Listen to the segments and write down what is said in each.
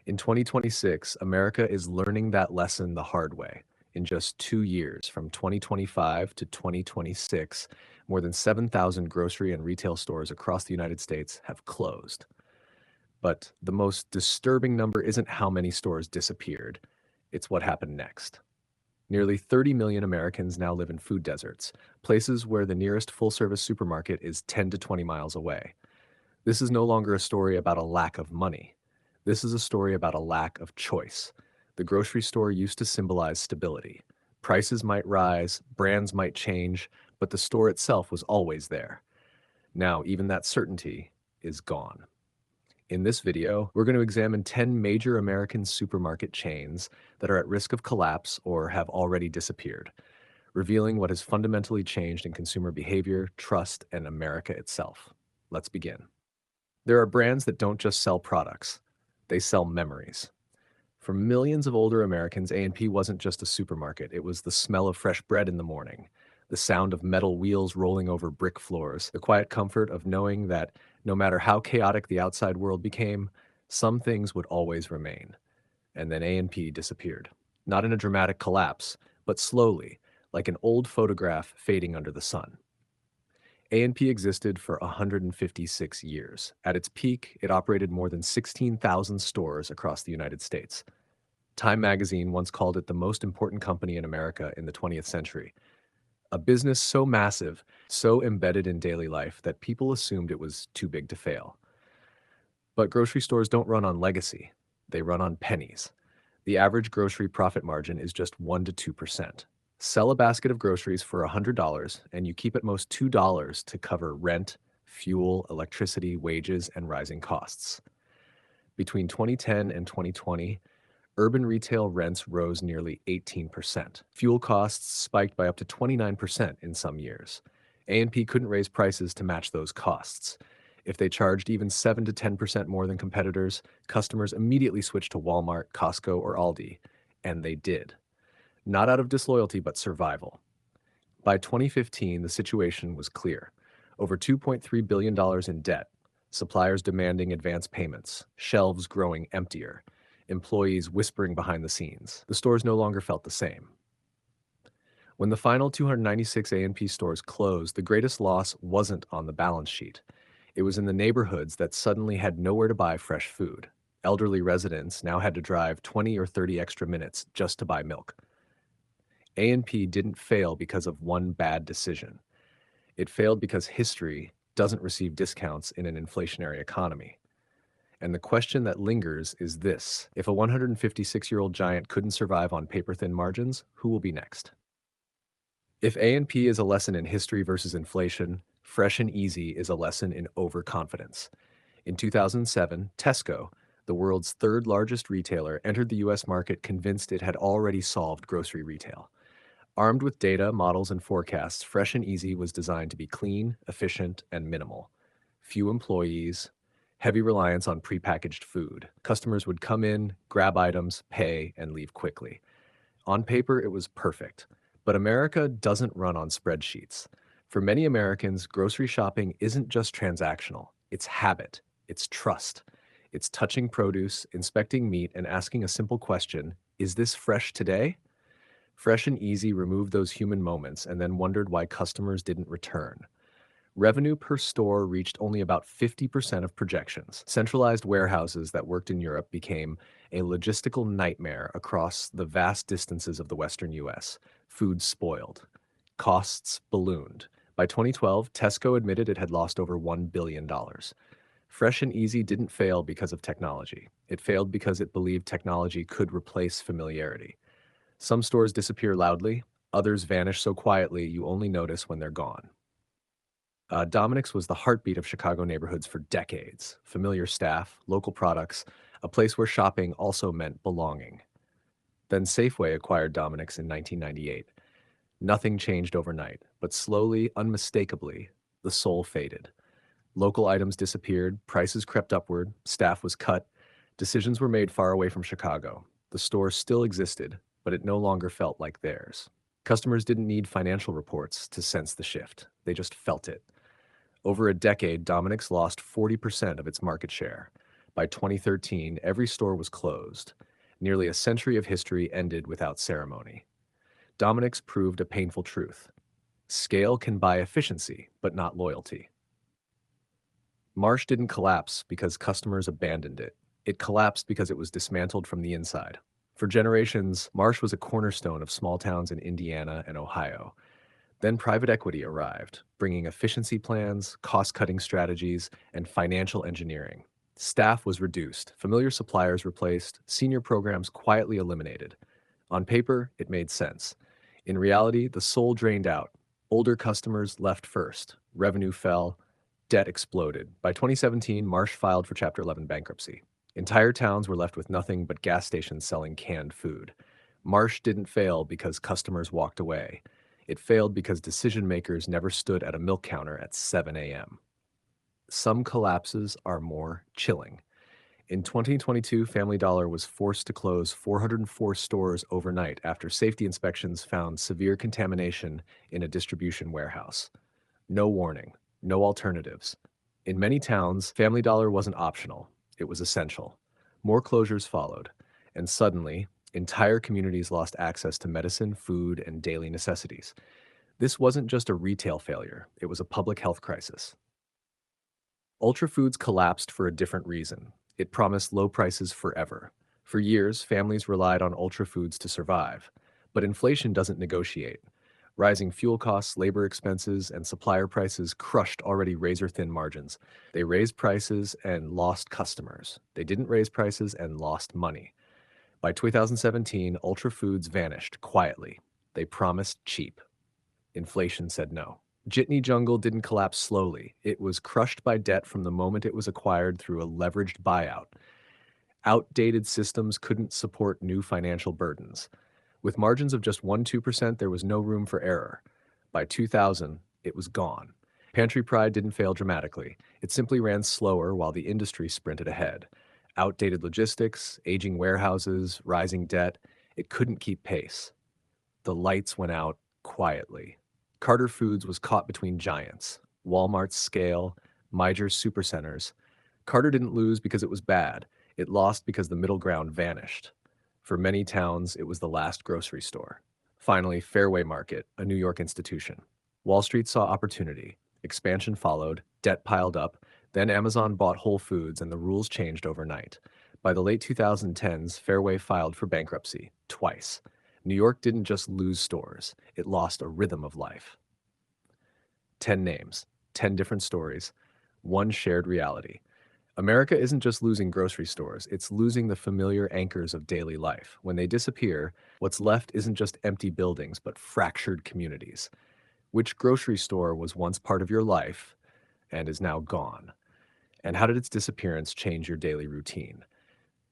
In 2026, America is learning that lesson the hard way. In just 2 years, from 2025 to 2026, more than 7,000 grocery and retail stores across the United States have closed. But the most disturbing number isn't how many stores disappeared, it's what happened next. Nearly 30 million Americans now live in food deserts, places where the nearest full service supermarket is 10 to 20 miles away. This is no longer a story about a lack of money. This is a story about a lack of choice. The grocery store used to symbolize stability. Prices might rise, brands might change, but the store itself was always there. Now, even that certainty is gone. In this video, we're going to examine 10 major American supermarket chains that are at risk of collapse or have already disappeared, revealing what has fundamentally changed in consumer behavior, trust, and America itself. Let's begin. There are brands that don't just sell products, they sell memories. For millions of older Americans, A&P wasn't just a supermarket. It was the smell of fresh bread in the morning, the sound of metal wheels rolling over brick floors, the quiet comfort of knowing that no matter how chaotic the outside world became, some things would always remain. And then A&P disappeared. Not in a dramatic collapse, but slowly, like an old photograph fading under the sun. A&P existed for 156 years. At its peak, it operated more than 16,000 stores across the United States. Time magazine once called it the most important company in America in the 20th century. A business so massive, so embedded in daily life that people assumed it was too big to fail. But grocery stores don't run on legacy. They run on pennies. The average grocery profit margin is just 1 to 2%. Sell a basket of groceries for $100 and you keep at most $2 to cover rent, fuel, electricity, wages, and rising costs. Between 2010 and 2020, urban retail rents rose nearly 18%. Fuel costs spiked by up to 29% in some years. A&P couldn't raise prices to match those costs. If they charged even 7 to 10% more than competitors, customers immediately switched to Walmart, Costco, or Aldi, and they did. Not out of disloyalty, but survival. By 2015, the situation was clear. Over $2.3 billion in debt, suppliers demanding advance payments, shelves growing emptier, employees whispering behind the scenes. The stores no longer felt the same. When the final 296 A&P stores closed, the greatest loss wasn't on the balance sheet. It was in the neighborhoods that suddenly had nowhere to buy fresh food. Elderly residents now had to drive 20 or 30 extra minutes just to buy milk. A&P didn't fail because of one bad decision. It failed because history doesn't receive discounts in an inflationary economy. And the question that lingers is this: if a 156-year-old giant couldn't survive on paper-thin margins, who will be next? If A&P is a lesson in history versus inflation, Fresh and Easy is a lesson in overconfidence. In 2007, Tesco, the world's third largest retailer, entered the US market convinced it had already solved grocery retail. Armed with data, models, and forecasts, Fresh and Easy was designed to be clean, efficient, and minimal. Few employees, heavy reliance on prepackaged food. Customers would come in, grab items, pay, and leave quickly. On paper, it was perfect. But America doesn't run on spreadsheets. For many Americans, grocery shopping isn't just transactional. It's habit. It's trust. It's touching produce, inspecting meat, and asking a simple question: is this fresh today? Fresh and Easy removed those human moments and then wondered why customers didn't return. Revenue per store reached only about 50% of projections. Centralized warehouses that worked in Europe became a logistical nightmare across the vast distances of the Western US. Food spoiled. Costs ballooned. By 2012, Tesco admitted it had lost over $1 billion. Fresh and Easy didn't fail because of technology. It failed because it believed technology could replace familiarity. Some stores disappear loudly, others vanish so quietly you only notice when they're gone. Dominic's was the heartbeat of Chicago neighborhoods for decades. Familiar staff, local products, a place where shopping also meant belonging. Then Safeway acquired Dominic's in 1998. Nothing changed overnight, but slowly, unmistakably, the soul faded. Local items disappeared, prices crept upward, staff was cut, decisions were made far away from Chicago. The store still existed, but it no longer felt like theirs. Customers didn't need financial reports to sense the shift. They just felt it. Over a decade, Dominic's lost 40% of its market share. By 2013, every store was closed. Nearly a century of history ended without ceremony. Dominic's proved a painful truth. Scale can buy efficiency, but not loyalty. Marsh didn't collapse because customers abandoned it. It collapsed because it was dismantled from the inside. For generations, Marsh was a cornerstone of small towns in Indiana and Ohio. Then private equity arrived, bringing efficiency plans, cost-cutting strategies, and financial engineering. Staff was reduced, familiar suppliers replaced, senior programs quietly eliminated. On paper, it made sense. In reality, the soul drained out. Older customers left first. Revenue fell. Debt exploded. By 2017, Marsh filed for Chapter 11 bankruptcy. Entire towns were left with nothing but gas stations selling canned food. Marsh didn't fail because customers walked away. It failed because decision makers never stood at a milk counter at 7 a.m. Some collapses are more chilling. In 2022, Family Dollar was forced to close 404 stores overnight after safety inspections found severe contamination in a distribution warehouse. No warning, no alternatives. In many towns, Family Dollar wasn't optional, it was essential. More closures followed, and suddenly, entire communities lost access to medicine, food, and daily necessities. This wasn't just a retail failure, it was a public health crisis. Ultra Foods collapsed for a different reason. It promised low prices forever. For years, families relied on Ultra Foods to survive. But inflation doesn't negotiate. Rising fuel costs, labor expenses, and supplier prices crushed already razor-thin margins. They raised prices and lost customers. They didn't raise prices and lost money. By 2017, Ultra Foods vanished quietly. They promised cheap. Inflation said no. Jitney Jungle didn't collapse slowly. It was crushed by debt from the moment it was acquired through a leveraged buyout. Outdated systems couldn't support new financial burdens. With margins of just 1–2%, there was no room for error. By 2000, it was gone. Pantry Pride didn't fail dramatically. It simply ran slower while the industry sprinted ahead. Outdated logistics, aging warehouses, rising debt, it couldn't keep pace. The lights went out quietly. Carter Foods was caught between giants, Walmart's scale, Meijer's supercenters. Carter didn't lose because it was bad. It lost because the middle ground vanished. For many towns, it was the last grocery store. Finally, Fairway Market, a New York institution. Wall Street saw opportunity. Expansion followed, debt piled up, then Amazon bought Whole Foods and the rules changed overnight. By the late 2010s, Fairway filed for bankruptcy, twice. New York didn't just lose stores, it lost a rhythm of life. 10 names, 10 different stories, one shared reality. America isn't just losing grocery stores, it's losing the familiar anchors of daily life. When they disappear, what's left isn't just empty buildings, but fractured communities. Which grocery store was once part of your life and is now gone? And how did its disappearance change your daily routine?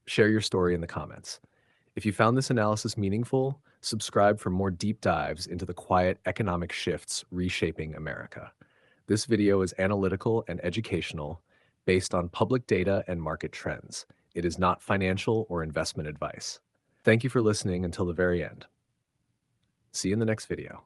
Share your story in the comments. If you found this analysis meaningful, subscribe for more deep dives into the quiet economic shifts reshaping America. This video is analytical and educational, based on public data and market trends. It is not financial or investment advice. Thank you for listening until the very end. See you in the next video.